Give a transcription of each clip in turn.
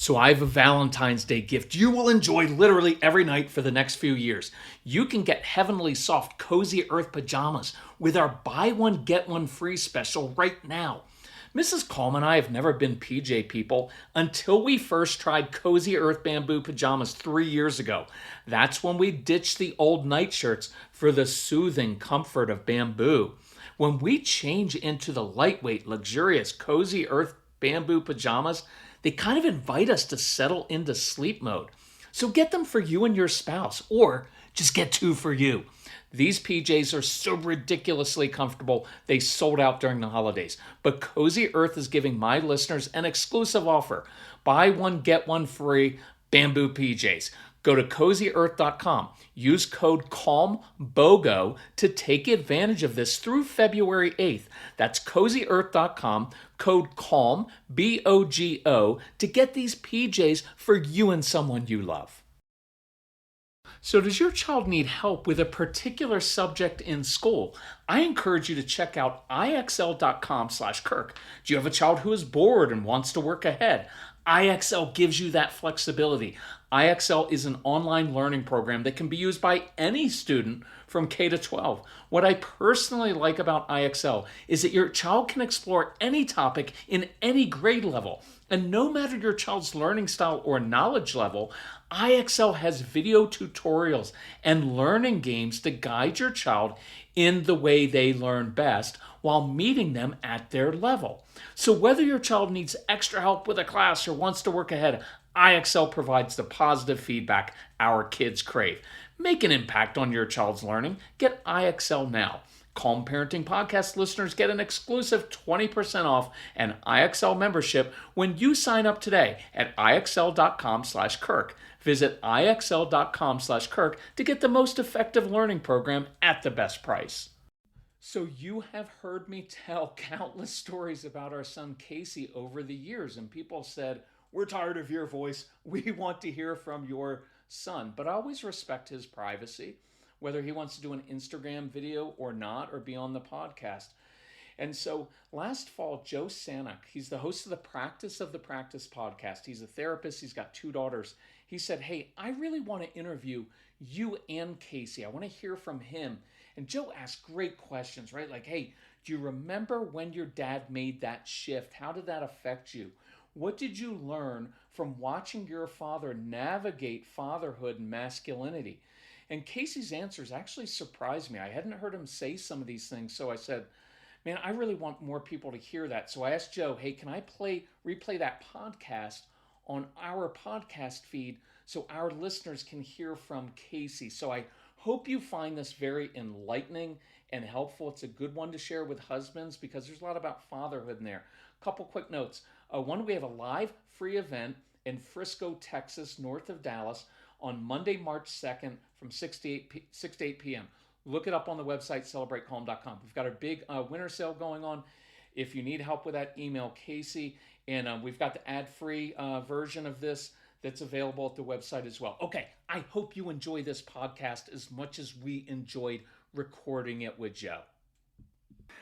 So I have a Valentine's Day gift you will enjoy literally every night for the next few years. You can get heavenly soft, cozy earth pajamas with our buy one, get one free special right now. Mrs. Calm and I have never been PJ people until we first tried Cozy Earth bamboo pajamas 3 years ago. That's when we ditched the old nightshirts for the soothing comfort of bamboo. When we change into the lightweight, luxurious Cozy Earth bamboo pajamas, they kind of invite us to settle into sleep mode. So get them for you and your spouse, or just get two for you. These PJs are so ridiculously comfortable, they sold out during the holidays. But Cozy Earth is giving my listeners an exclusive offer. Buy one, get one free bamboo PJs. Go to CozyEarth.com. Use code CALMBOGO to take advantage of this through February 8th. That's CozyEarth.com, code CALM, BOGO, to get these PJs for you and someone you love. So does your child need help with a particular subject in school? I encourage you to check out IXL.com/Kirk. Do you have a child who is bored and wants to work ahead? IXL gives you that flexibility. IXL is an online learning program that can be used by any student from K to 12. What I personally like about IXL is that your child can explore any topic in any grade level. And no matter your child's learning style or knowledge level, IXL has video tutorials and learning games to guide your child in the way they learn best while meeting them at their level. So whether your child needs extra help with a class or wants to work ahead, IXL provides the positive feedback our kids crave. Make an impact on your child's learning. Get IXL now. Calm Parenting Podcast listeners get an exclusive 20% off an IXL membership when you sign up today at IXL.com/Kirk. Visit IXL.com/Kirk to get the most effective learning program at the best price. So you have heard me tell countless stories about our son Casey over the years, and people said, "We're tired of your voice. We want to hear from your son." But I always respect his privacy, whether he wants to do an Instagram video or not, or be on the podcast. And so last fall, Joe Sanak, he's the host of the Practice podcast. He's a therapist. He's got two daughters. He said, "Hey, I really want to interview you and Casey. I want to hear from him." And Joe asked great questions, right? Like, "Hey, do you remember when your dad made that shift? How did that affect you? What did you learn from watching your father navigate fatherhood and masculinity?" And Casey's answers actually surprised me. I hadn't heard him say some of these things, so I said, "Man, I really want more people to hear that." So I asked Joe, "Hey, can I replay that podcast on our podcast feed so our listeners can hear from Casey?" So I hope you find this very enlightening and helpful. It's a good one to share with husbands because there's a lot about fatherhood in there. A couple quick notes. One, we have a live free event in Frisco, Texas, north of Dallas, on Monday, March 2nd from 6 to 8 p.m. Look it up on the website, celebratecalm.com. We've got our big winter sale going on. If you need help with that, email Casey. And we've got the ad-free version of this that's available at the website as well. Okay, I hope you enjoy this podcast as much as we enjoyed recording it with Joe.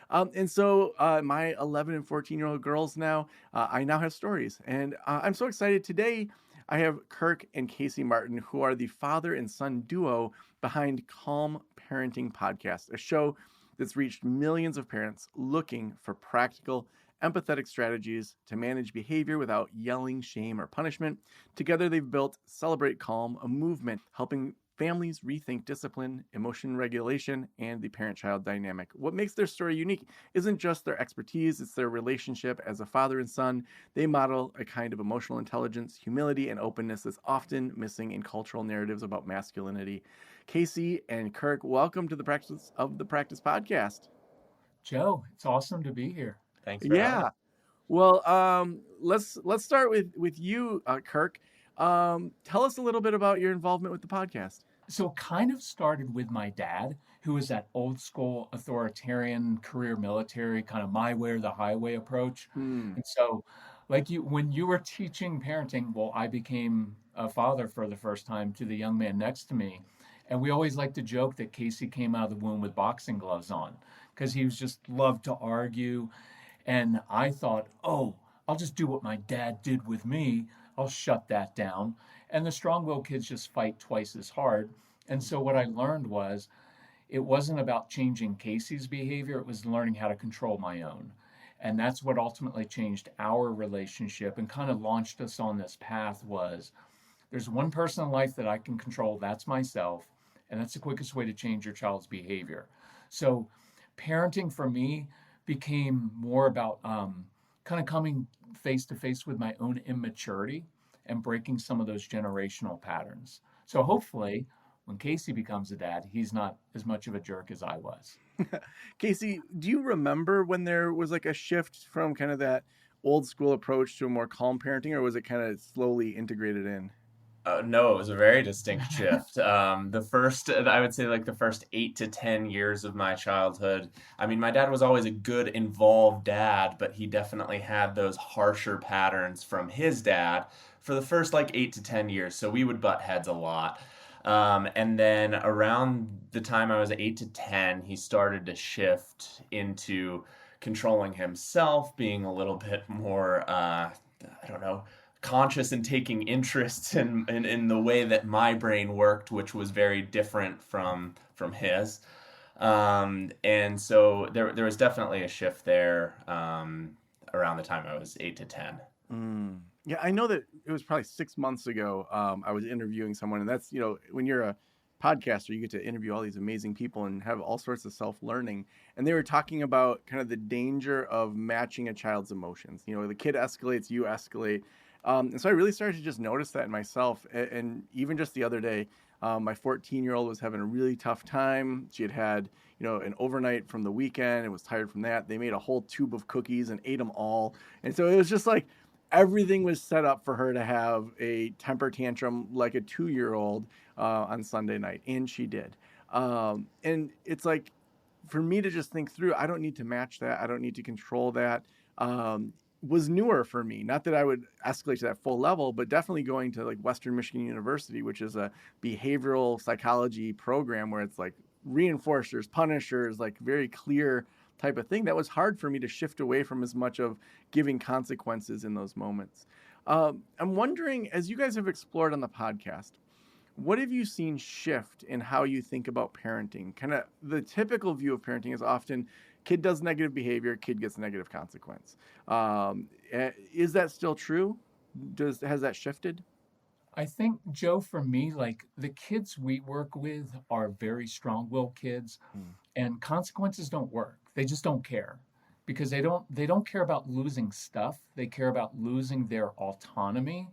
And so my 11 and 14-year-old girls now, I now have stories. And I'm so excited. Today, I have Kirk and Casey Martin, who are the father and son duo behind Calm Parenting Podcast, a show that's reached millions of parents looking for practical, empathetic strategies to manage behavior without yelling, shame, or punishment. Together, they've built Celebrate Calm, a movement helping families rethink discipline, emotion regulation, and the parent-child dynamic. What makes their story unique isn't just their expertise, it's their relationship as a father and son. They model a kind of emotional intelligence, humility, and openness that's often missing in cultural narratives about masculinity. Casey and Kirk, welcome to the Practice Podcast. Joe, it's awesome to be here. Thanks for having us. Well, let's start with you, Kirk. Tell us a little bit about your involvement with the podcast. So it kind of started with my dad, who was that old school authoritarian career military, kind of my way or the highway approach. And so when you were teaching parenting, well, I became a father for the first time to the young man next to me. And we always like to joke that Casey came out of the womb with boxing gloves on because he was just loved to argue. And I thought, oh, I'll just do what my dad did with me. I'll shut that down. And the strong-willed kids just fight twice as hard. And so what I learned was it wasn't about changing Casey's behavior, it was learning how to control my own. And that's what ultimately changed our relationship and kind of launched us on this path was there's one person in life that I can control, that's myself, and that's the quickest way to change your child's behavior. So parenting for me became more about kind of coming face to face with my own immaturity and breaking some of those generational patterns. So hopefully, when Casey becomes a dad, he's not as much of a jerk as I was. Casey, do you remember when there was like a shift from kind of that old school approach to a more calm parenting, or was it kind of slowly integrated in? No, it was a very distinct shift. The first, I would say, like the first 8 to 10 years of my childhood. I mean, my dad was always a good, involved dad, but he definitely had those harsher patterns from his dad for the first like 8 to 10 years. So we would butt heads a lot. And then around the time I was 8 to 10, he started to shift into controlling himself, being a little bit more, I don't know, conscious and taking interest in the way that my brain worked, which was very different from his. And so there was definitely a shift there around the time I was 8 to 10. Mm. Yeah, I know that it was probably 6 months ago. I was interviewing someone, and that's, when you're a podcaster, you get to interview all these amazing people and have all sorts of self-learning. And they were talking about kind of the danger of matching a child's emotions. The kid escalates, you escalate. And so I really started to just notice that in myself. And even just the other day, my 14-year-old was having a really tough time. She had an overnight from the weekend and was tired from that. They made a whole tube of cookies and ate them all. And so it was just like everything was set up for her to have a temper tantrum like a 2-year-old on Sunday night. And she did. And it's like, for me to just think through, I don't need to match that. I don't need to control that. Was newer for me. Not that I would escalate to that full level, but definitely going to like Western Michigan University, which is a behavioral psychology program where it's like reinforcers, punishers, like very clear type of thing. That was hard for me to shift away from as much of giving consequences in those moments. I'm wondering, as you guys have explored on the podcast, what have you seen shift in how you think about parenting? Kind of the typical view of parenting is often kid does negative behavior, kid gets negative consequence. Is that still true? Has that shifted? I think, Joe, for me, like the kids we work with are very strong-willed kids, Mm. and consequences don't work. They just don't care because they don't care about losing stuff. They care about losing their autonomy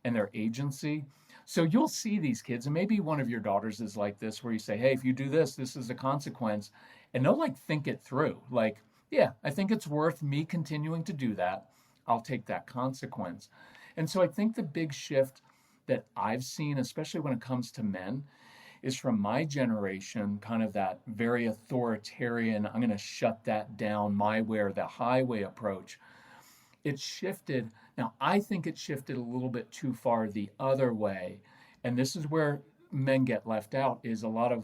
and their agency. So you'll see these kids, and maybe one of your daughters is like this, where you say, hey, if you do this, this is a consequence. And they'll like think it through. Like, yeah, I think it's worth me continuing to do that. I'll take that consequence. And so I think the big shift that I've seen, especially when it comes to men, is from my generation, kind of that very authoritarian, I'm going to shut that down my way or the highway approach. It shifted. Now, I think it shifted a little bit too far the other way. And this is where men get left out is a lot of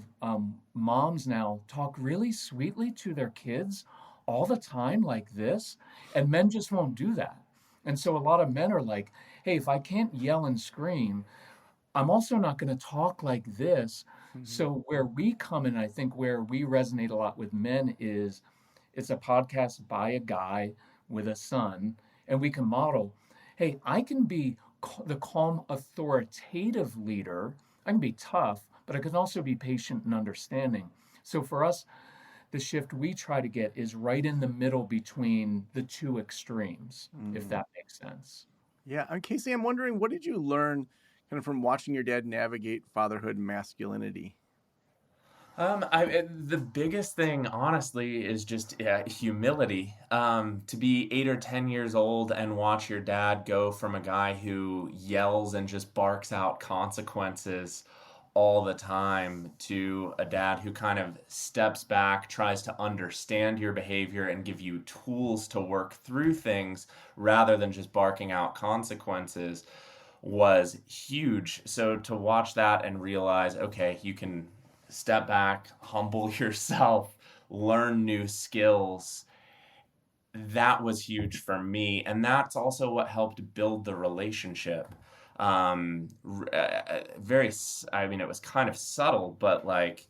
moms now talk really sweetly to their kids all the time like this, and men just won't do that. And so a lot of men are like, hey, if I can't yell and scream, I'm also not going to talk like this. Mm-hmm. So where we come in, I think where we resonate a lot with men is it's a podcast by a guy with a son, and we can model, hey, I can be the calm, authoritative leader. I can be tough, but I can also be patient and understanding. So for us, the shift we try to get is right in the middle between the two extremes, if Mm. that makes sense. Yeah. Casey, I'm wondering, what did you learn kind of from watching your dad navigate fatherhood and masculinity? The biggest thing, honestly, is just humility. To be 8 or 10 years old and watch your dad go from a guy who yells and just barks out consequences all the time to a dad who kind of steps back, tries to understand your behavior and give you tools to work through things rather than just barking out consequences was huge. So to watch that and realize, okay, you can step back, humble yourself, learn new skills. that was huge for me, and that's also what helped build the relationship. Very, I mean, it was kind of subtle, but like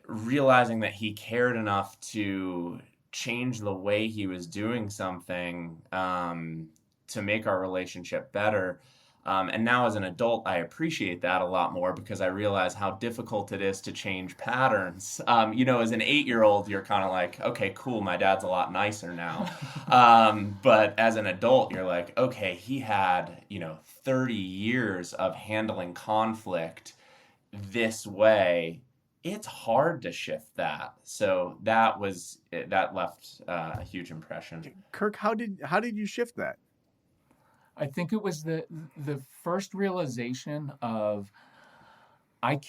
realizing that he cared enough to change the way he was doing something, to make our relationship better. And now as an adult, I appreciate that a lot more because I realize how difficult it is to change patterns. As an 8-year-old, you're kind of like, okay, cool, my dad's a lot nicer now. But as an adult, you're like, okay, he had, 30 years of handling conflict this way. It's hard to shift that. So that left a huge impression. Kirk, how did you shift that? I think it was the first realization of I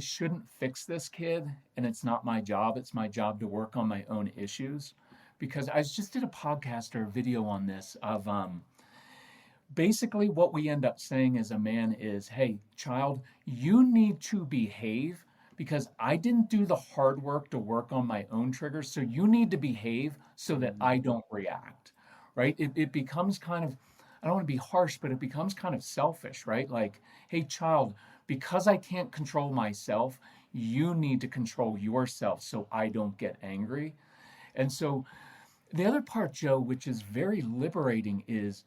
shouldn't fix this kid, and it's not my job. It's my job to work on my own issues. Because I just did a podcast or a video on this of basically what we end up saying as a man is, hey, child, you need to behave because I didn't do the hard work to work on my own triggers. So you need to behave so that I don't react, right? It becomes kind of, I don't want to be harsh, but it becomes kind of selfish, right? Like, hey, child, because I can't control myself, you need to control yourself so I don't get angry. And so the other part, Joe, which is very liberating, is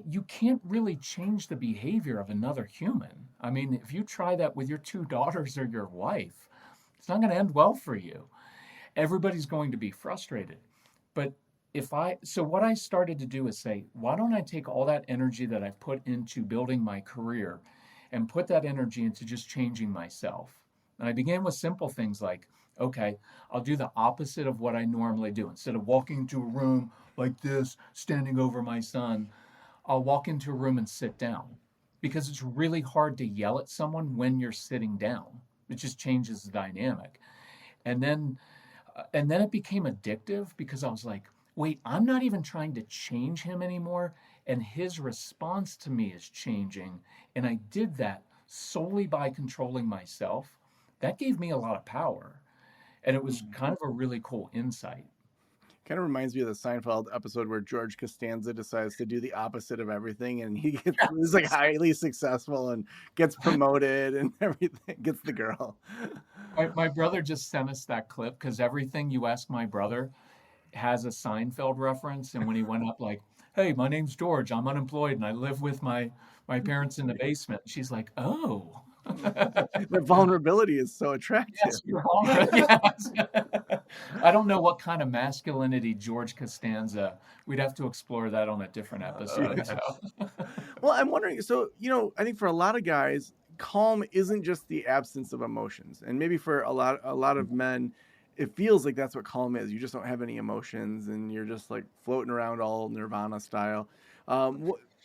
you can't really change the behavior of another human. I mean, if you try that with your 2 daughters or your wife, it's not going to end well for you. Everybody's going to be frustrated. But so what I started to do is say, why don't I take all that energy that I've put into building my career and put that energy into just changing myself? And I began with simple things like, okay, I'll do the opposite of what I normally do. Instead of walking into a room like this, standing over my son, I'll walk into a room and sit down, because it's really hard to yell at someone when you're sitting down. It just changes the dynamic. And then it became addictive because I was like, wait, I'm not even trying to change him anymore, and his response to me is changing. And I did that solely by controlling myself. That gave me a lot of power. And it was kind of a really cool insight. Kind of reminds me of the Seinfeld episode where George Costanza decides to do the opposite of everything, and he's like highly successful and gets promoted and everything, gets the girl. My brother just sent us that clip because everything you ask my brother has a Seinfeld reference. And when he went up like, hey, my name's George, I'm unemployed and I live with my parents in the basement. She's like, oh. The vulnerability is so attractive. Yes, you're vulnerable. Yes. I don't know what kind of masculinity George Costanza. We'd have to explore that on a different episode. Well, I'm wondering, so, I think for a lot of guys, calm isn't just the absence of emotions. And maybe for a lot of men, it feels like that's what calm is. You just don't have any emotions and you're just like floating around all Nirvana style.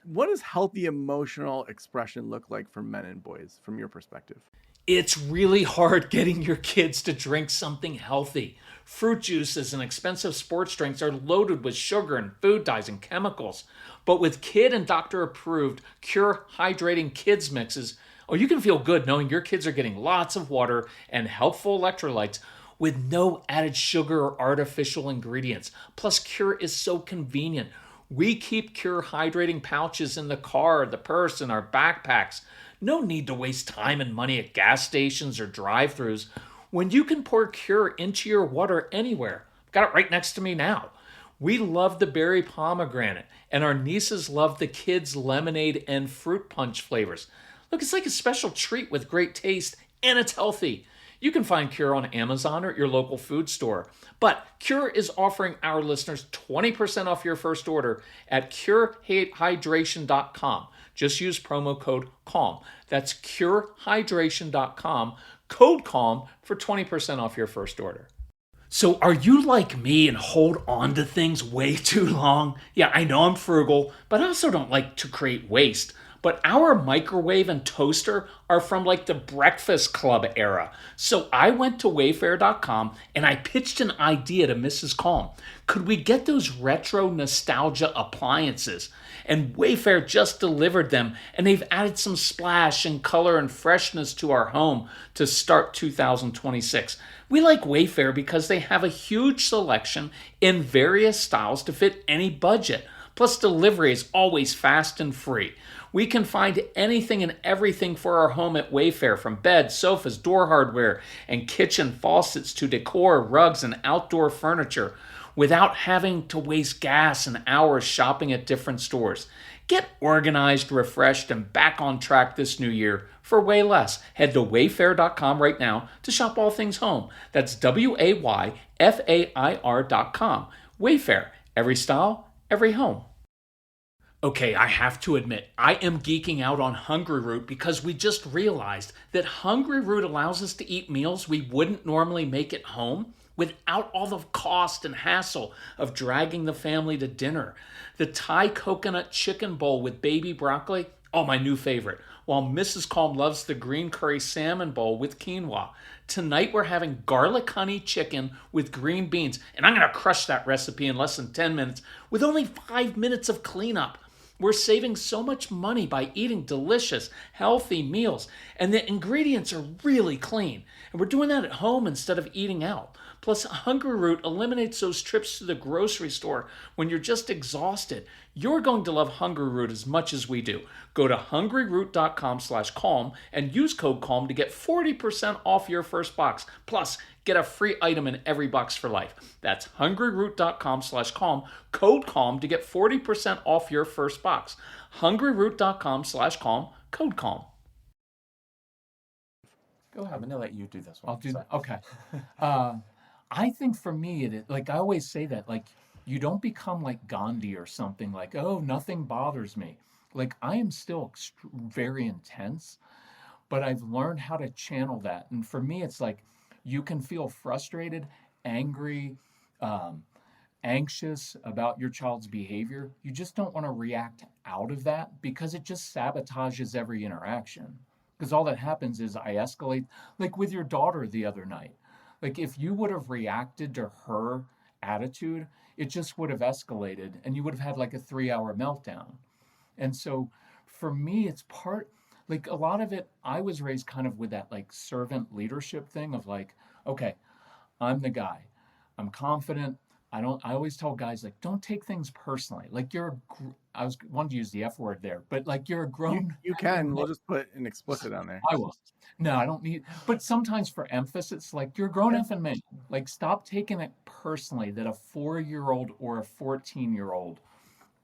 What does healthy emotional expression look like for men and boys from your perspective? It's really hard getting your kids to drink something healthy. Fruit juices and expensive sports drinks are loaded with sugar and food dyes and chemicals. But with kid and doctor approved Cure Hydrating Kids mixes, you can feel good knowing your kids are getting lots of water and helpful electrolytes with no added sugar or artificial ingredients. Plus, Cure is so convenient. We keep Cure hydrating pouches in the car, the purse, and our backpacks. No need to waste time and money at gas stations or drive-thrus when you can pour Cure into your water anywhere. I've got it right next to me now. We love the berry pomegranate, and our nieces love the kids' lemonade and fruit punch flavors. Look, it's like a special treat with great taste, and it's healthy. You can find Cure on Amazon or at your local food store. But Cure is offering our listeners 20% off your first order at curehydration.com. Just use promo code CALM. That's curehydration.com, code CALM for 20% off your first order. So are you like me and hold on to things way too long? Yeah, I know I'm frugal, but I also don't like to create waste. But our microwave and toaster are from like the Breakfast Club era. So I went to wayfair.com and I pitched an idea to Mrs. Calm. Could we get those retro nostalgia appliances? And Wayfair just delivered them, and they've added some splash and color and freshness to our home to start 2026. We like Wayfair because they have a huge selection in various styles to fit any budget. Plus, delivery is always fast and free. We can find anything and everything for our home at Wayfair, from beds, sofas, door hardware, and kitchen faucets to decor, rugs, and outdoor furniture, without having to waste gas and hours shopping at different stores. Get organized, refreshed, and back on track this new year for way less. Head to wayfair.com right now to shop all things home. That's WAYFAIR.com. Wayfair, every style, every home. Okay, I have to admit, I am geeking out on HUNGRYROOT because we just realized that HUNGRYROOT allows us to eat meals we wouldn't normally make at home without all the cost and hassle of dragging the family to dinner. The Thai coconut chicken bowl with baby broccoli, oh, my new favorite, while Mrs. Calm loves the green curry salmon bowl with quinoa. Tonight we're having garlic honey chicken with green beans, and I'm going to crush that recipe in less than 10 minutes with only 5 minutes of cleanup. We're saving so much money by eating delicious, healthy meals, and the ingredients are really clean. And we're doing that at home instead of eating out. Plus, HUNGRYROOT eliminates those trips to the grocery store when you're just exhausted. You're going to love HUNGRYROOT as much as we do. Go to hungryroot.com/calm and use code CALM to get 40% off your first box. Plus, get a free item in every box for life. That's hungryroot.com/calm, code CALM to get 40% off your first box. hungryroot.com/calm, code CALM. Go ahead. I'm going to let you do this one. I'll do Sorry. okay. I think for me, it is like I always say that, like, you don't become like Gandhi or something, like, oh, nothing bothers me. Like, I am still very intense, but I've learned how to channel that. And for me, it's like you can feel frustrated, angry, anxious about your child's behavior. You just don't want to react out of that because it just sabotages every interaction. Because all that happens is I escalate, like with your daughter the other night. Like, if you would have reacted to her attitude, it just would have escalated and you would have had like a 3-hour meltdown. And so for me, it's like a lot of it, I was raised kind of with that like servant leadership thing of like, okay, I'm the guy. I'm confident. I always tell guys, like, don't take things personally. Like, I wanted to use the F word there, but like, you're a grown. You can. We'll just put an explicit on there. I will. No, I don't need, but sometimes for emphasis, like, you're a grown effing man. Like, stop taking it personally that a 4-year-old or a 14-year-old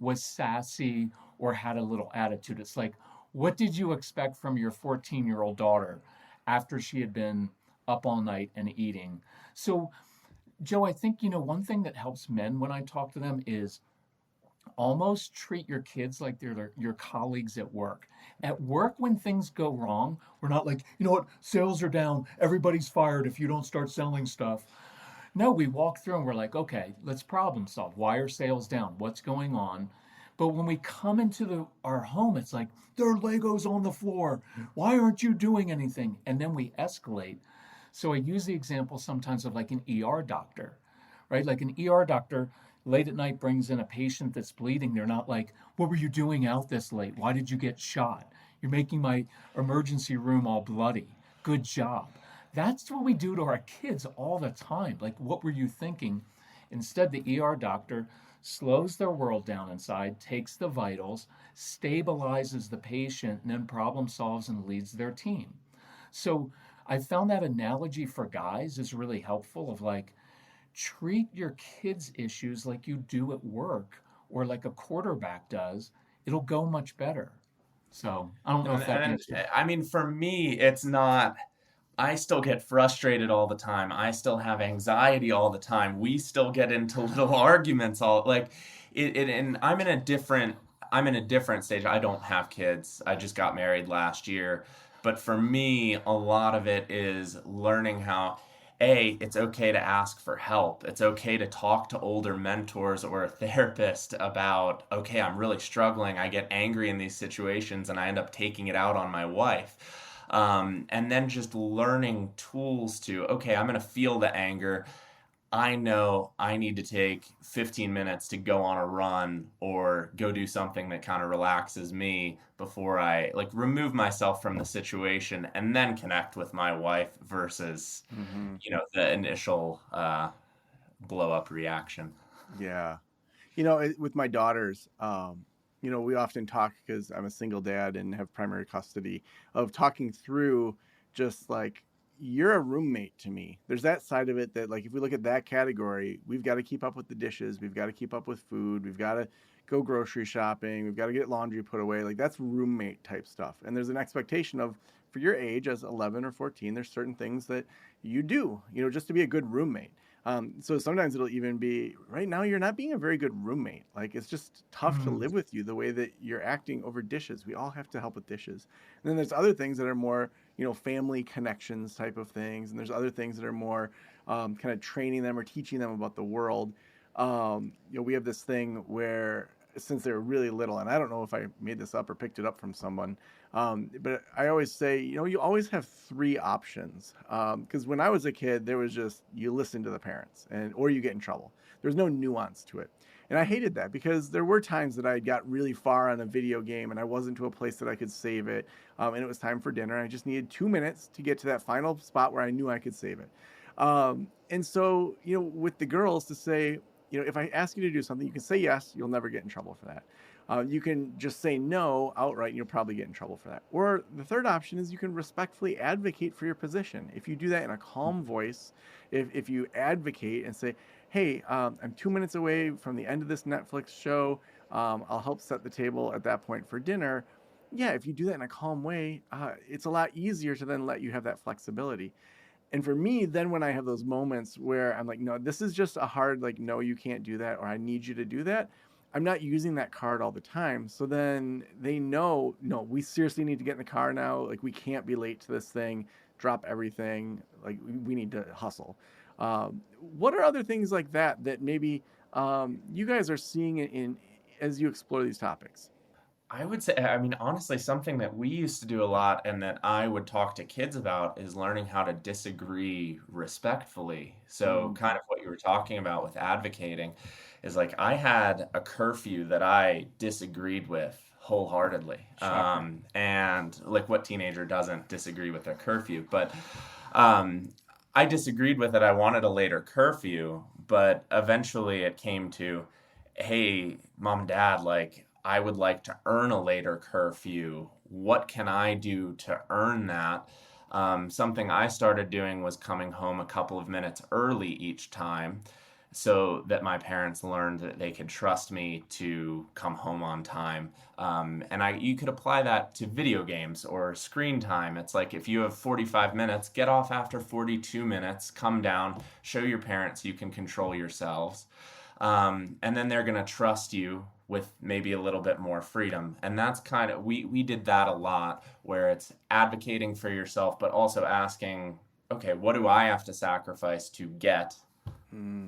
was sassy or had a little attitude. It's like, what did you expect from your 14-year-old daughter after she had been up all night and eating? So, Joe, I think, one thing that helps men when I talk to them is almost treat your kids like they're your colleagues at work. At work, when things go wrong, we're not like, you know what, sales are down, everybody's fired if you don't start selling stuff. No, we walk through and we're like, okay, let's problem solve. Why are sales down? What's going on? But when we come into our home, it's like, there are Legos on the floor. Why aren't you doing anything? And then we escalate. So I use the example sometimes of like an ER doctor, right? Like an ER doctor late at night brings in a patient that's bleeding. They're not like, what were you doing out this late? Why did you get shot? You're making my emergency room all bloody. Good job. That's what we do to our kids all the time. Like, what were you thinking? Instead, the ER doctor slows their world down inside, takes the vitals, stabilizes the patient, and then problem solves and leads their team. So I found that analogy for guys is really helpful of like, treat your kids' issues like you do at work or like a quarterback does. It'll go much better. So I don't know if that answers. I mean, for me, it's not. I still get frustrated all the time. I still have anxiety all the time. We still get into little arguments all like and I'm in a different stage. I don't have kids. I just got married last year. But for me, a lot of it is learning how, it's okay to ask for help. It's okay to talk to older mentors or a therapist about, okay, I'm really struggling. I get angry in these situations and I end up taking it out on my wife. And then just learning tools to, okay, I'm going to feel the anger. I know I need to take 15 minutes to go on a run or go do something that kind of relaxes me before I like remove myself from the situation and then connect with my wife versus, Hmm. the initial blow up reaction. Yeah. With my daughters, we often talk because I'm a single dad and have primary custody of talking through just like you're a roommate to me. There's that side of it that like if we look at that category, we've got to keep up with the dishes, we've got to keep up with food, we've got to go grocery shopping, we've got to get laundry put away. Like that's roommate type stuff. And there's an expectation of for your age as 11 or 14, there's certain things that you do, just to be a good roommate. So sometimes it'll even be right now you're not being a very good roommate. Like it's just tough to Mm. live with you the way that you're acting over dishes. We all have to help with dishes. And then there's other things that are more, family connections type of things. And there's other things that are more kind of training them or teaching them about the world. We have this thing where since they're really little, and I don't know if I made this up or picked it up from someone, but I always say, you always have three options. Because when I was a kid, there was just you listen to the parents, or you get in trouble. There's no nuance to it, and I hated that because there were times that I got really far on a video game and I wasn't to a place that I could save it, and it was time for dinner. And I just needed 2 minutes to get to that final spot where I knew I could save it. And so, with the girls to say, if I ask you to do something, you can say yes, you'll never get in trouble for that. You can just say no outright, and you'll probably get in trouble for that. Or the third option is you can respectfully advocate for your position. If you do that in a calm voice, if you advocate and say, hey, I'm 2 minutes away from the end of this Netflix show, I'll help set the table at that point for dinner. Yeah, if you do that in a calm way, it's a lot easier to then let you have that flexibility. And for me, then when I have those moments where I'm like, no, this is just a hard, like, no, you can't do that, or I need you to do that, I'm not using that card all the time. So then they know, no, we seriously need to get in the car now. Like, we can't be late to this thing, drop everything. Like, we need to hustle. What are other things like that maybe you guys are seeing as you explore these topics? I would say, I mean, honestly, something that we used to do a lot and that I would talk to kids about is learning how to disagree respectfully. So, Mm, kind of what you were talking about with advocating is like I had a curfew that I disagreed with wholeheartedly. shocker. And like what teenager doesn't disagree with their curfew? But um, I disagreed with it. I wanted a later curfew, but eventually it came to, hey, mom and dad, like, I would like to earn a later curfew. What can I do to earn that? Something I started doing was coming home a couple of minutes early each time so that my parents learned that they could trust me to come home on time. You could apply that to video games or screen time. It's like if you have 45 minutes, get off after 42 minutes, come down, show your parents you can control yourselves. And then they're going to trust you with maybe a little bit more freedom. And that's kind of, we did that a lot where it's advocating for yourself, but also asking, okay, what do I have to sacrifice to get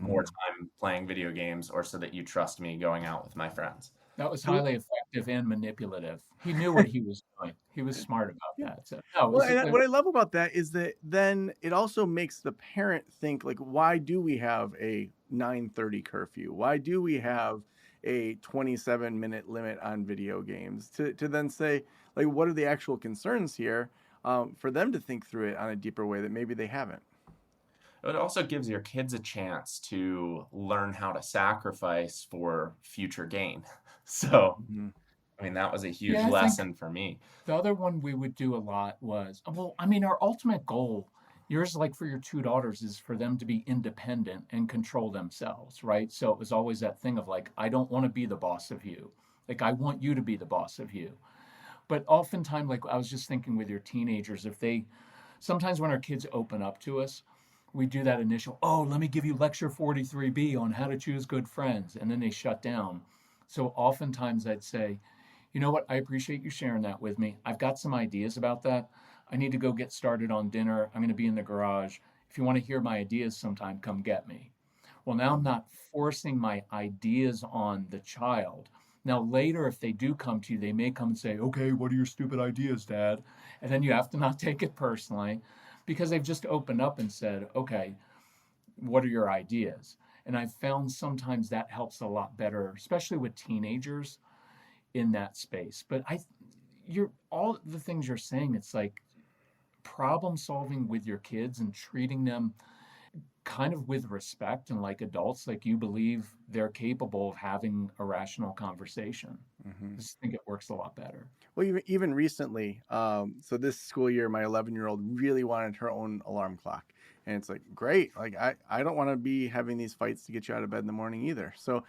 more Mm. time playing video games or so that you trust me going out with my friends? That was highly effective and manipulative. He knew what he was doing. He was smart about Yeah. that. So no, Well, and what I love about that is that then it also makes the parent think like, why do we have a 9:30 curfew? Why do we have a 27-minute limit on video games? To then say like, what are the actual concerns here? For them to think through it on a deeper way that maybe they haven't. It also gives your kids a chance to learn how to sacrifice for future gain. So, Mhm. I mean, that was a huge yeah, I think lesson for me. the other one we would do a lot was, well, I mean, our ultimate goal, yours like for your two daughters, is for them to be independent and control themselves, right? So it was always that thing of like, I don't want to be the boss of you. Like, I want you to be the boss of you. But oftentimes, like I was just thinking with your teenagers, sometimes when our kids open up to us, we do that initial, oh, let me give you lecture 43B on how to choose good friends. And then they shut down. So oftentimes I'd say, you know what? I appreciate you sharing that with me. I've got some ideas about that. I need to go get started on dinner. I'm going to be in the garage. if you want to hear my ideas sometime, come get me. Well, now I'm not forcing my ideas on the child. Now, later, if they do come to you, they may come and say, okay, what are your stupid ideas, Dad? And then you have to not take it personally because they've just opened up and said, okay, what are your ideas? And I've found sometimes that helps a lot better, especially with teenagers in that space. But you're all the things you're saying, it's like problem solving with your kids and treating them kind of with respect and like adults, like you believe they're capable of having a rational conversation. I just think it works a lot better. Well, even recently, so this school year, my 11-year-old really wanted her own alarm clock. And it's like, great. Like, I don't want to be having these fights to get you out of bed in the morning either. So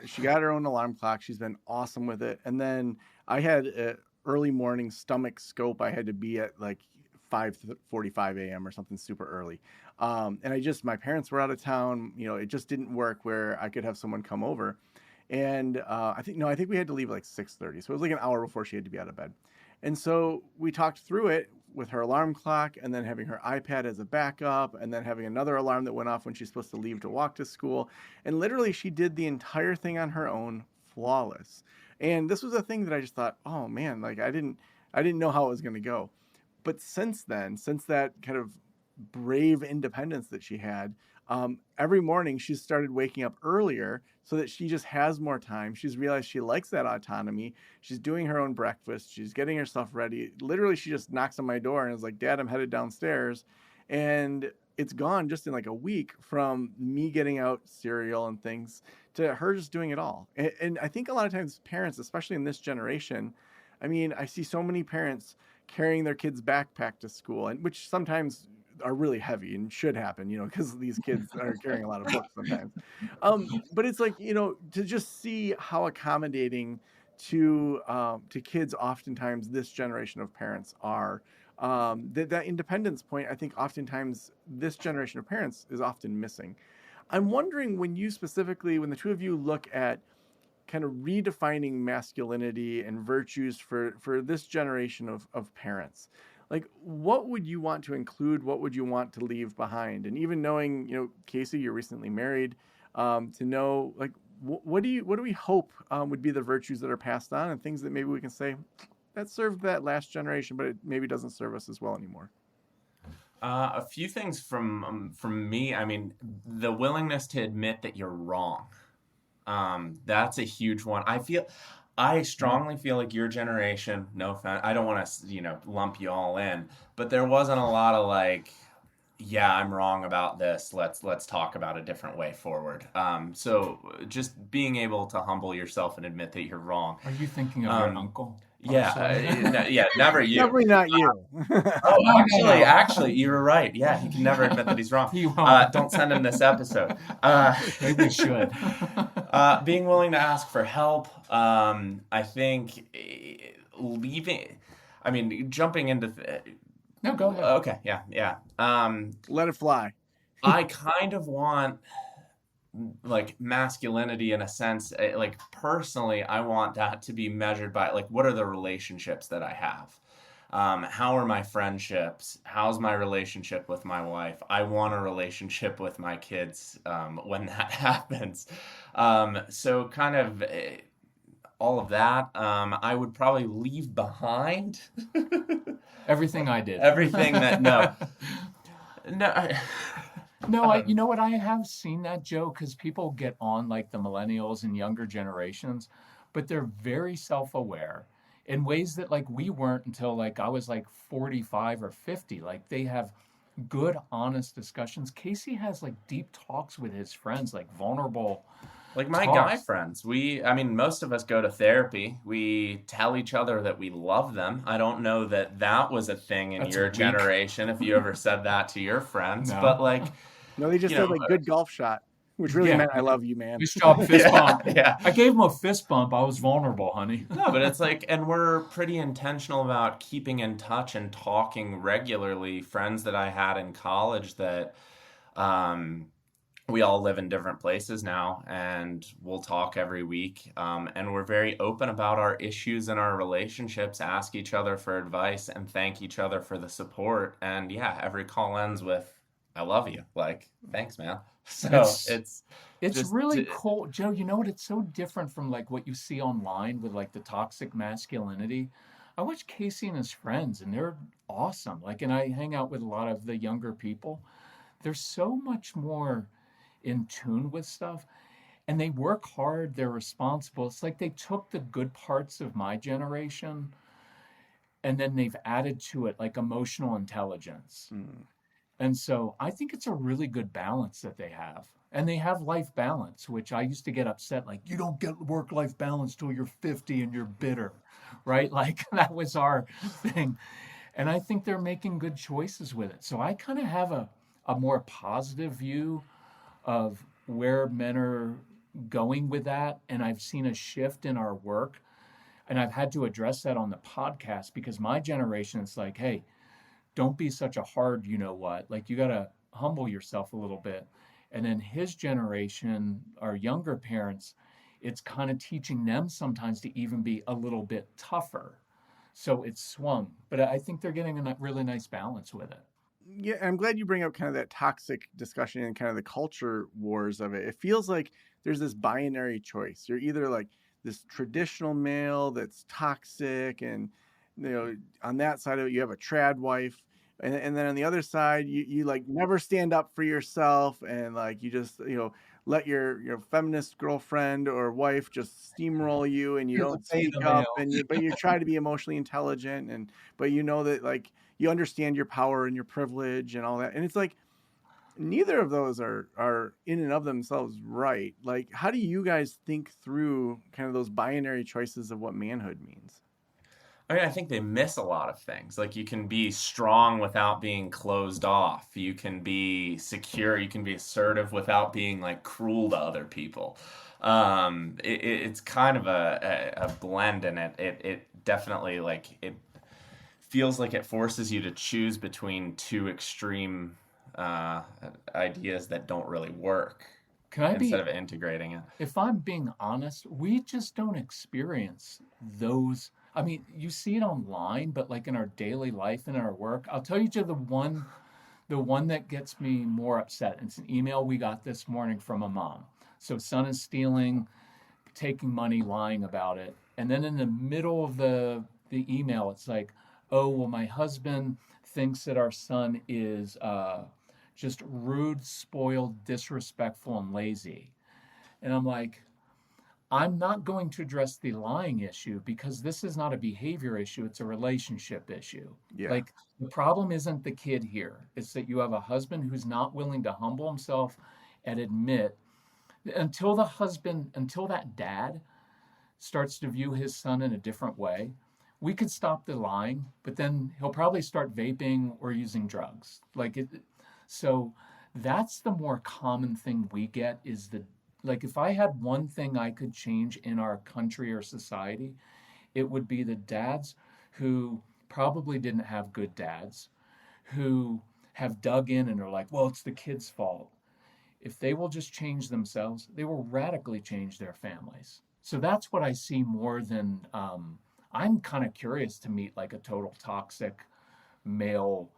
she got her own alarm clock. She's been awesome with it. And then I had an early morning stomach scope. I had to be at like 5:45 a.m. or something super early. And my parents were out of town. It just didn't work where I could have someone come over. And I think we had to leave at like 6:30. So it was like an hour before she had to be out of bed. And so we talked through it with her alarm clock and then having her iPad as a backup and then having another alarm that went off when she's supposed to leave to walk to school. And literally she did the entire thing on her own, flawless. And this was a thing that I just thought, oh man, like I didn't know how it was going to go. But since that kind of brave independence that she had, every morning she's started waking up earlier so that she just has more time. She's realized she likes that autonomy. She's doing her own breakfast. She's getting herself ready. Literally, she just knocks on my door and is like, Dad, I'm headed downstairs. And it's gone just in like a week from me getting out cereal and things to her just doing it all. And I think a lot of times parents, especially in this generation, I mean, I see so many parents carrying their kids' backpack to school, and which sometimes are really heavy and should happen, because these kids are carrying a lot of books sometimes. But it's like, to just see how accommodating to kids oftentimes this generation of parents are. That independence point, I think oftentimes this generation of parents is often missing. I'm wondering when the two of you look at kind of redefining masculinity and virtues for this generation of parents, like what would you want to include? What would you want to leave behind? And even knowing, Casey, you're recently married, to know like what do we hope would be the virtues that are passed on and things that maybe we can say that served that last generation, but it maybe doesn't serve us as well anymore. A few things from me. I mean, the willingness to admit that you're wrong. That's a huge one. I strongly feel like your generation, no offense, I don't want to, lump you all in, but there wasn't a lot of like, yeah, I'm wrong about this. Let's talk about a different way forward. So just being able to humble yourself and admit that you're wrong. Are you thinking of your uncle? Yeah, never you. Definitely not you. Actually, you were right. Yeah, he can never admit that he's wrong. He won't. Don't send him this episode. Maybe we should. Being willing to ask for help. I think jumping into. No, go ahead. Okay, yeah. Let it fly. I kind of want like masculinity in a sense, like personally, I want that to be measured by like, what are the relationships that I have? How are my friendships? How's my relationship with my wife? I want a relationship with my kids when that happens. So kind of all of that, I would probably leave behind. Everything I did. Everything that, no. No, you know what? I have seen that, Joe, because people get on like the millennials and younger generations, but they're very self-aware in ways that like we weren't until like I was like 45 or 50. Like they have good, honest discussions. Casey has like deep talks with his friends, like vulnerable. Like my guy friends, most of us go to therapy. We tell each other that we love them. I don't know that was a thing in your generation, if you ever said that to your friends, No. But like... No, they just said like good golf shot, which really meant I love you, man. Fist job, fist bump. Yeah. I gave him a fist bump. I was vulnerable, honey. No, but it's like, and we're pretty intentional about keeping in touch and talking regularly. Friends that I had in college that we all live in different places now, and we'll talk every week. And we're very open about our issues and our relationships, ask each other for advice, and thank each other for the support. And yeah, every call ends with, I love you. Like, thanks, man. So It's it's It's just, really cool, Joe. You know what? It's so different from like what you see online with like the toxic masculinity. I watch Casey and his friends, and they're awesome. Like, and I hang out with a lot of the younger people. They're so much more in tune with stuff, and they work hard. They're responsible. It's like they took the good parts of my generation, and then they've added to it like emotional intelligence. Mm. And so I think it's a really good balance that they have. And they have life balance, which I used to get upset like, you don't get work life balance till you're 50 and you're bitter, right? Like that was our thing. And I think they're making good choices with it. So I kind of have a more positive view of where men are going with that. And I've seen a shift in our work. And I've had to address that on the podcast because my generation is like, hey, don't be such a hard, you know what, like you got to humble yourself a little bit. And then his generation, our younger parents, it's kind of teaching them sometimes to even be a little bit tougher. So it's swung, but I think they're getting a really nice balance with it. Yeah, I'm glad you bring up kind of that toxic discussion and kind of the culture wars of it. It feels like there's this binary choice. You're either like this traditional male that's toxic, and on that side of it, you have a trad wife, and then on the other side, you like never stand up for yourself, and like you just let your feminist girlfriend or wife just steamroll you, and you You're the don't speak beta up, male. and but you try to be emotionally intelligent, and but you know that like you understand your power and your privilege and all that. And it's like neither of those are in and of themselves right. Like, how do you guys think through kind of those binary choices of what manhood means? I mean, I think they miss a lot of things. Like, you can be strong without being closed off. You can be secure. You can be assertive without being like cruel to other people. It's kind of a blend, and it definitely like it feels like it forces you to choose between two extreme uh, ideas that don't really work Can I instead be, of integrating it. if I'm being honest, we just don't experience those. I mean, you see it online, but like in our daily life and our work, I'll tell you to the one that gets me more upset. It's an email we got this morning from a mom. So son is stealing, taking money, lying about it. And then in the middle of the email, it's like, oh, well, my husband thinks that our son is just rude, spoiled, disrespectful, and lazy. And I'm like, I'm not going to address the lying issue because this is not a behavior issue, it's a relationship issue. Yeah. Like, the problem isn't the kid here, it's that you have a husband who's not willing to humble himself and admit until that dad starts to view his son in a different way, we could stop the lying, but then he'll probably start vaping or using drugs. So that's the more common thing we get is like if I had one thing I could change in our country or society, it would be the dads who probably didn't have good dads, who have dug in and are like, well, it's the kid's fault. If they will just change themselves, they will radically change their families. So that's what I see more than I'm kind of curious to meet like a total toxic male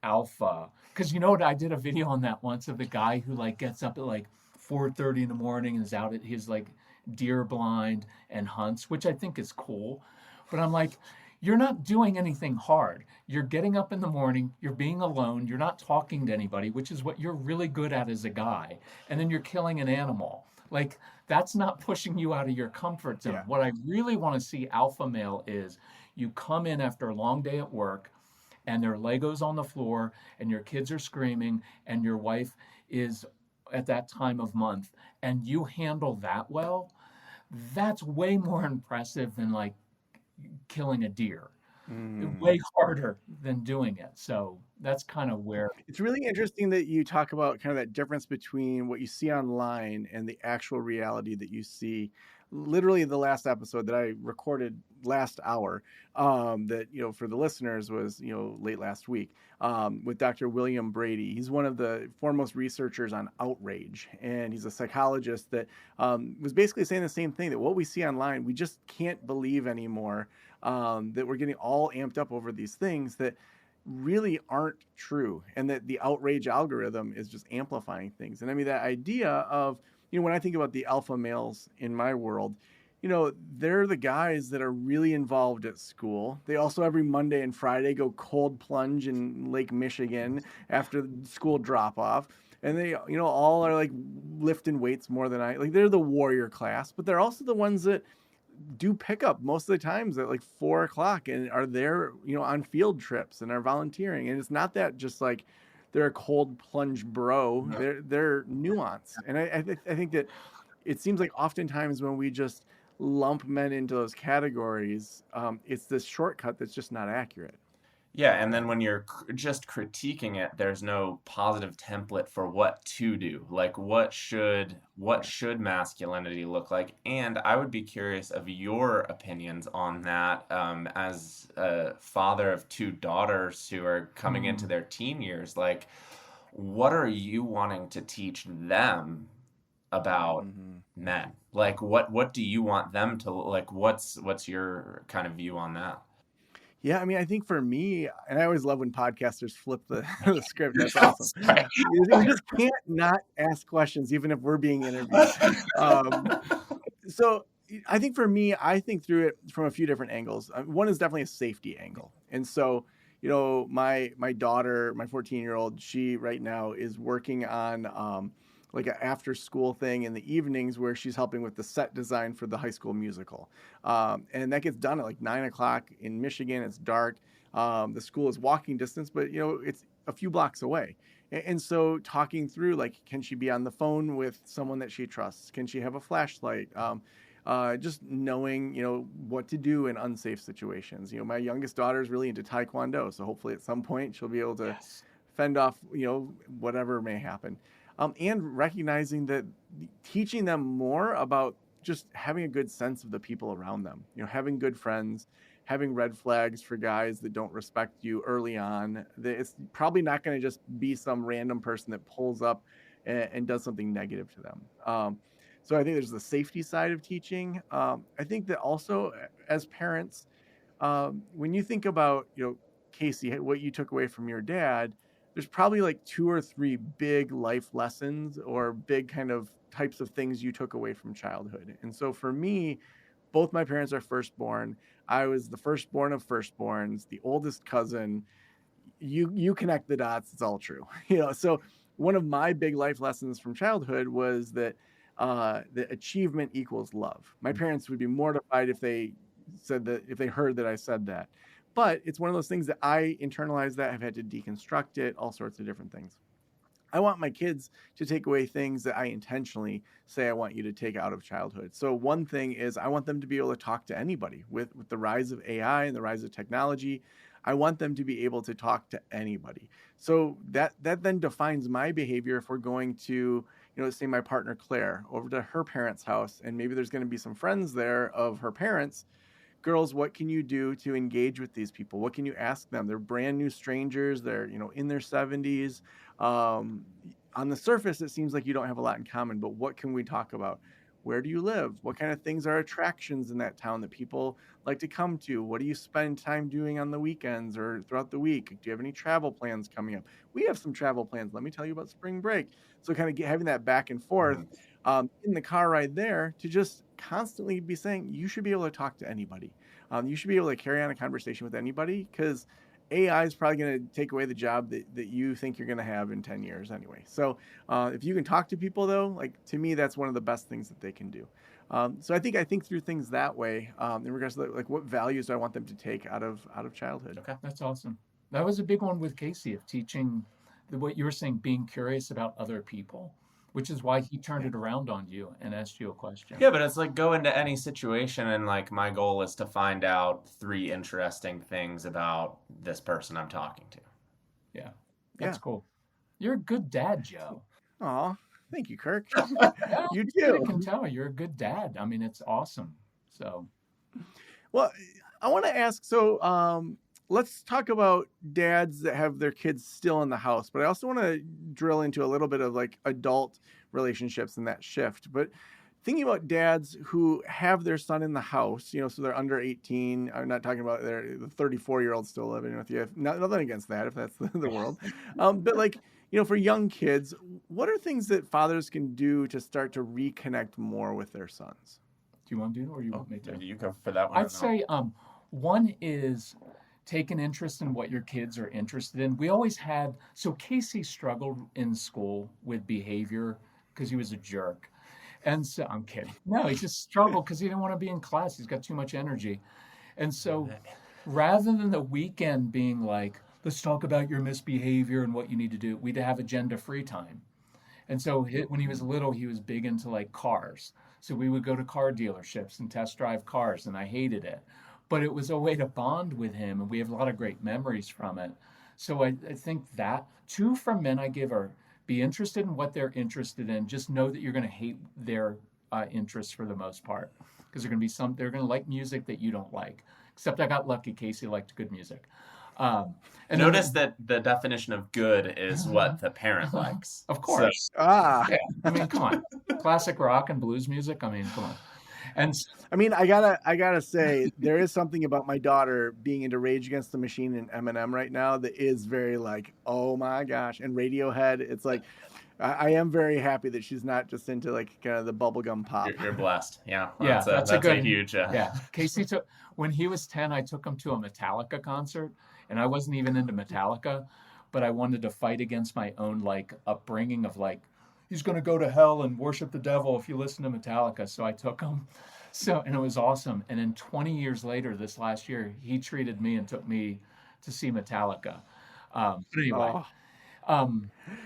alpha. Because you know what? I did a video on that once of the guy who like gets up at like 4:30 in the morning and is out at his like deer blind and hunts, which I think is cool. But I'm like, you're not doing anything hard. You're getting up in the morning, you're being alone, you're not talking to anybody, which is what you're really good at as a guy. And then you're killing an animal. Like, that's not pushing you out of your comfort zone. Yeah. What I really want to see alpha male is you come in after a long day at work and there are Legos on the floor and your kids are screaming and your wife is at that time of month and you handle that well. That's way more impressive than like killing a deer. Mm. Way harder than doing it. So that's kind of where. It's really interesting that you talk about kind of that difference between what you see online and the actual reality that you see. Literally, the last episode that I recorded last hour, that for the listeners was late last week, with Dr. William Brady. He's one of the foremost researchers on outrage, and he's a psychologist that was basically saying the same thing, that what we see online, we just can't believe anymore. That we're getting all amped up over these things that really aren't true, and that the outrage algorithm is just amplifying things. And I mean, that idea of, when I think about the alpha males in my world, they're the guys that are really involved at school. They also every Monday and Friday go cold plunge in Lake Michigan after school drop off. And they, all are like lifting weights more than I like. They're the warrior class, but they're also the ones that do pickup most of the times at like 4 o'clock and are there, on field trips and are volunteering. And it's not that just like they're a cold plunge bro. They're nuanced. And I think that it seems like oftentimes when we just lump men into those categories, it's this shortcut that's just not accurate. Yeah, and then when you're just critiquing it, there's no positive template for what to do. Like what should masculinity look like? And I would be curious of your opinions on that, as a father of two daughters who are coming into their teen years. Like, what are you wanting to teach them about men? Like, what do you want them to like? What's your kind of view on that? Yeah, I mean, I think for me, and I always love when podcasters flip the, the script. That's awesome. We just can't not ask questions, even if we're being interviewed. So I think for me, I think through it from a few different angles. One is definitely a safety angle. And so, my daughter, my 14-year-old, she right now is working on like an after school thing in the evenings where she's helping with the set design for the High School Musical. And that gets done at like 9 o'clock in Michigan. It's dark. The school is walking distance, but it's a few blocks away. And so talking through, like, can she be on the phone with someone that she trusts? Can she have a flashlight? Just knowing, what to do in unsafe situations. My youngest daughter is really into Taekwondo. So hopefully at some point she'll be able to fend off, whatever may happen. And recognizing that teaching them more about just having a good sense of the people around them, having good friends, having red flags for guys that don't respect you early on. That it's probably not going to just be some random person that pulls up and does something negative to them. So I think there's the safety side of teaching. I think that also as parents, when you think about, Casey, what you took away from your dad, there's probably like 2 or 3 big life lessons or big kind of types of things you took away from childhood. And so for me, both my parents are firstborn. I was the firstborn of firstborns, the oldest cousin. You connect the dots, it's all true. So one of my big life lessons from childhood was that that achievement equals love. My parents would be mortified if they heard that I said that. But it's one of those things that I internalized that. I've had to deconstruct it, all sorts of different things. I want my kids to take away things that I intentionally say I want you to take out of childhood. So one thing is I want them to be able to talk to anybody. With the rise of AI and the rise of technology, I want them to be able to talk to anybody. So that then defines my behavior if we're going to, say my partner Claire over to her parents' house, and maybe there's going to be some friends there of her parents. Girls, what can you do to engage with these people? What can you ask them? They're brand new strangers. They're, in their 70s. On the surface, it seems like you don't have a lot in common, but what can we talk about? Where do you live? What kind of things are attractions in that town that people like to come to? What do you spend time doing on the weekends or throughout the week? Do you have any travel plans coming up? We have some travel plans. Let me tell you about spring break. So kind of having that back and forth in the car ride there to just constantly be saying, you should be able to talk to anybody. You should be able to carry on a conversation with anybody because AI is probably going to take away the job that you think you're going to have in 10 years anyway. So if you can talk to people, though, like to me, that's one of the best things that they can do. So I think through things that way in regards to like what values do I want them to take out of childhood. Okay, that's awesome. That was a big one with Casey of teaching what you were saying, being curious about other people, which is why he turned it around on you and asked you a question. Yeah, but it's like go into any situation and like my goal is to find out 3 interesting things about this person I'm talking to. Yeah, that's cool. You're a good dad, Joe. Aw, thank you, Kirk. Yeah, You too. I can tell you're a good dad. I mean, it's awesome. So, Well, I want to ask, so let's talk about dads that have their kids still in the house, but I also want to drill into a little bit of like adult relationships and that shift. But thinking about dads who have their son in the house, so they're under 18. I'm not talking about the 34-year-old still living with you. Nothing against that, if that's the world. But like, for young kids, what are things that fathers can do to start to reconnect more with their sons? Do you want to do it, or you want me to? You go for that one. I'd say one is take an interest in what your kids are interested in. We always had, so Casey struggled in school with behavior because he was a jerk. And so, I'm kidding. No, he just struggled because he didn't want to be in class. He's got too much energy. And so rather than the weekend being like, let's talk about your misbehavior and what you need to do, we'd have agenda-free time. And so when he was little, he was big into like cars. So we would go to car dealerships and test drive cars, and I hated it. But it was a way to bond with him, and we have a lot of great memories from it. So I think that. 2 from men I give are be interested in what they're interested in. Just know that you're going to hate their interests for the most part, because they're going to like music that you don't like. Except I got lucky. Casey liked good music. And Notice that the definition of good is what the parent likes. Of course. Ah, Yeah. I mean, come on. Classic rock and blues music. I mean, come on. And I mean, I gotta say, there is something about my daughter being into Rage Against the Machine and Eminem right now that is very like, oh my gosh, and Radiohead. It's like, I am very happy that she's not just into like kind of the bubblegum pop. You're blessed. Yeah. Yeah, That's a huge. Yeah. Casey when he was 10, I took him to a Metallica concert, and I wasn't even into Metallica, but I wanted to fight against my own like upbringing of like, he's going to go to hell and worship the devil if you listen to Metallica. So I took him. And it was awesome. And then 20 years later, this last year, he treated me and took me to see Metallica. But anyway.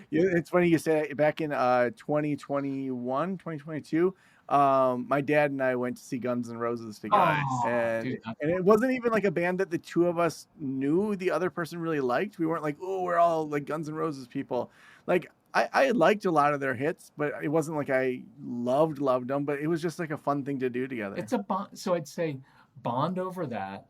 It's funny you say that. Back in 2021, 2022, my dad and I went to see Guns N' Roses together. And it wasn't even like a band that the two of us knew the other person really liked. We weren't like, oh, we're all like Guns N' Roses people. Like, I liked a lot of their hits, but it wasn't like I loved them, but it was just like a fun thing to do together. It's a bond. So I'd say bond over that,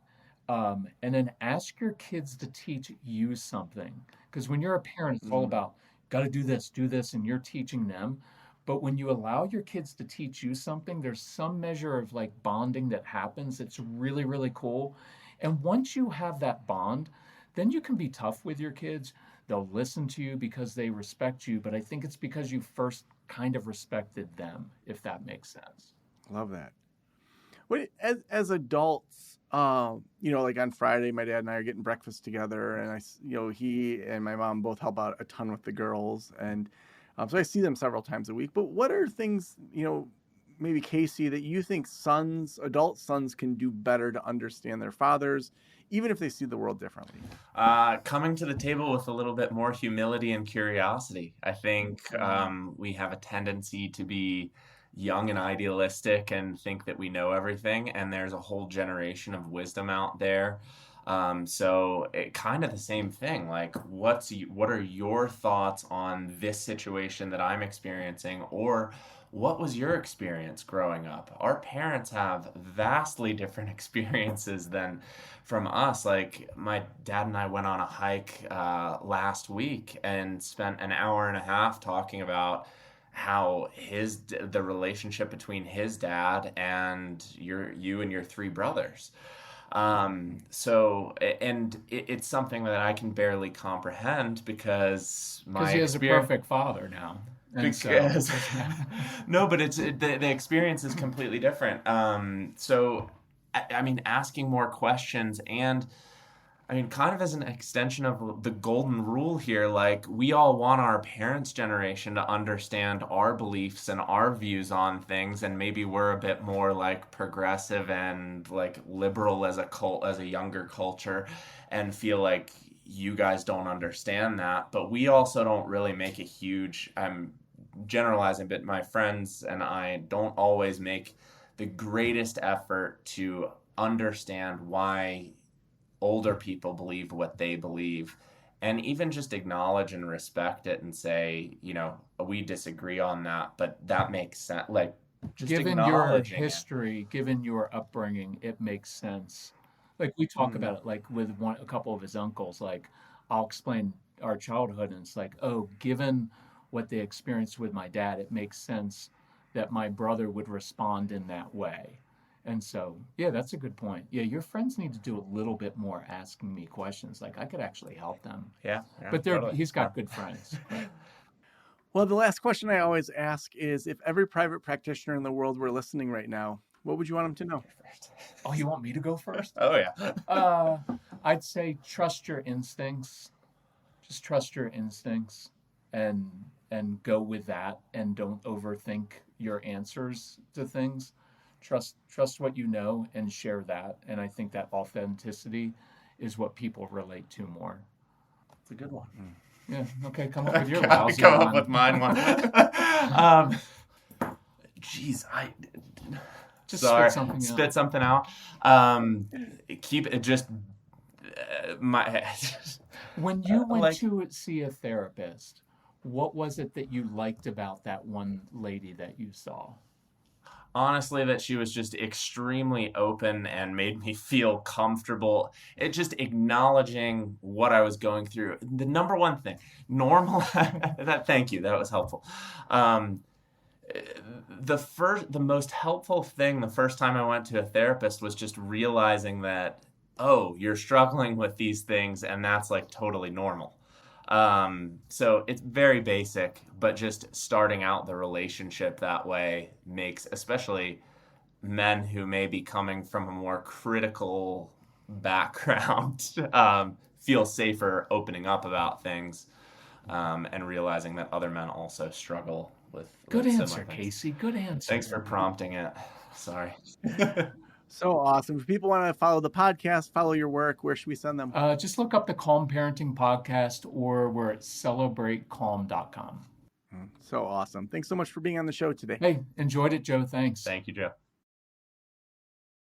and then ask your kids to teach you something. Because when you're a parent, it's all about, got to do this, and you're teaching them. But when you allow your kids to teach you something, there's some measure of like bonding that happens. It's really, really cool. And once you have that bond, then you can be tough with your kids. They'll listen to you because they respect you, but I think it's because you first kind of respected them, if that makes sense. Love that. What as adults, like on Friday, my dad and I are getting breakfast together, and he and my mom both help out a ton with the girls, and so I see them several times a week. But what are things, maybe Casey, that you think adult sons can do better to understand their fathers, even if they see the world differently? Coming to the table with a little bit more humility and curiosity. I think we have a tendency to be young and idealistic and think that we know everything, and there's a whole generation of wisdom out there. So it kind of the same thing. Like, what are your thoughts on this situation that I'm experiencing, or what was your experience growing up? Our parents have vastly different experiences than from us. Like, my dad and I went on a hike last week and spent an hour and a half talking about how the relationship between his dad and you and your 3 brothers. It's something that I can barely comprehend because he has a perfect father now. No, but the experience is completely different. So I mean, asking more questions, and I mean, kind of as an extension of the golden rule here, like, we all want our parents' generation to understand our beliefs and our views on things, and maybe we're a bit more like progressive and like liberal as a younger culture, and feel like you guys don't understand that. But we also don't really make a huge, I'm generalizing, but my friends and I don't always make the greatest effort to understand why older people believe what they believe, and even just acknowledge and respect it and say, we disagree on that, but that makes sense. Like, just given your history, given your upbringing, it makes sense. Like, we talk about it, like with a couple of his uncles, like, I'll explain our childhood, and it's like, oh, given what they experienced with my dad, it makes sense that my brother would respond in that way. And so, yeah, that's a good point. Yeah, your friends need to do a little bit more asking me questions. Like I could actually help them. Yeah, But totally. he's got good friends. Well, the last question I always ask is, if every private practitioner in the world were listening right now, what would you want them to know? Oh, you want me to go first? Oh yeah. I'd say trust your instincts. Just trust your instincts and go with that, and don't overthink your answers to things. Trust what you know and share that. And I think that authenticity is what people relate to more. It's a good one. Yeah. Okay. Come up with your Gotta lousy come one. up with mine one. Geez, Just sorry. spit something out. Keep it just my. When you went like- to see a therapist, what was it that you liked about that one lady that you saw? Honestly, that she was just extremely open and made me feel comfortable. It just acknowledging what I was going through. The number one thing, normal. Thank you. That was helpful. The most helpful thing the first time I went to a therapist was just realizing that, oh, you're struggling with these things, and that's like totally normal. So it's very basic, but just starting out the relationship that way makes, especially men who may be coming from a more critical background, feel safer opening up about things, and realizing that other men also struggle with Good similar answer, things. Casey. Good answer. Thanks for prompting it. Sorry. So awesome. If people want to follow the podcast, follow your work, where should we send them? Just look up the Calm Parenting Podcast, or we're at celebratecalm.com. So awesome. Thanks so much for being on the show today. Hey, enjoyed it, Joe. Thanks. Thank you, Joe.